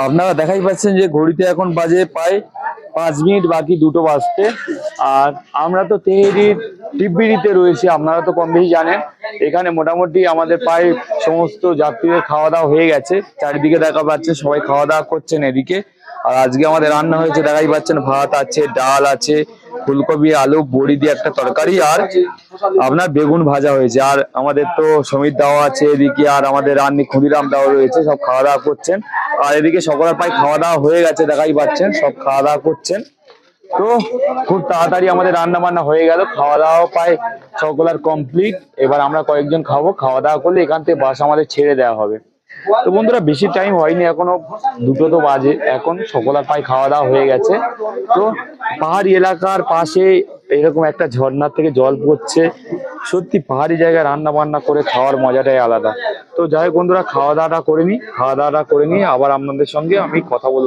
আপনারা দেখাই পাচ্ছেন যে ঘড়িতে এখন বাজে প্রায় 5 মিনিট বাকি, দুটো বাজতে। আর আমরা তো তেহেরির টিব্বিরিতে রয়েছি, আপনারা তো কম বেশি জানেন। এখানে মোটামুটি আমাদের প্রায় সমস্ত যাত্রীদের খাওয়া দাওয়া হয়ে গেছে। চারিদিকে দেখা পাচ্ছে সবাই খাওয়া দাওয়া করছেন এদিকে। আর আজকে আমাদের রান্না হয়েছে, দেখাই পাচ্ছেন, ভাত আছে, ডাল আছে, ফুলকপি আলু বড়ি দিয়ে একটা তরকারি, আর আপনার বেগুন ভাজা হয়েছে। আর আমাদের তো সমীর দাওয়া আছে এদিকে, আর আমাদের রান্নি ক্ষুদিরাম দাওয়া রয়েছে, সব খাওয়া দাওয়া করছেন। আর এদিকে সকলের প্রায় খাওয়া দাওয়া হয়ে গেছে, দেখাই পাচ্ছেন সব খাওয়া দাওয়া করছেন। তো খুব তাড়াতাড়ি আমাদের রান্না বান্না হয়ে গেল, খাওয়া দাওয়া প্রায় সকলের কমপ্লিট। এবার আমরা কয়েকজন খাবো, খাওয়া দাওয়া করলে এখান থেকে বাস আমাদের ছেড়ে দেওয়া হবে। তো বন্ধুরা বেশি টাইম হয়নি, এখনো দুটো তো বাজে, এখন সকলের প্রায় খাওয়া দাওয়া হয়ে গেছে। তো পাহাড়ি এলাকার পাশে এরকম একটা ঝর্ণা থেকে জল পড়ছে, সত্যি পাহাড়ি জায়গায় রান্না বান্না করে খাওয়ার মজাটাই আলাদা। তো যাই হোক বন্ধুরা, খাওয়া দাওয়াটা করে নিই, আবার আপনাদের সঙ্গে আমি কথা বলবো।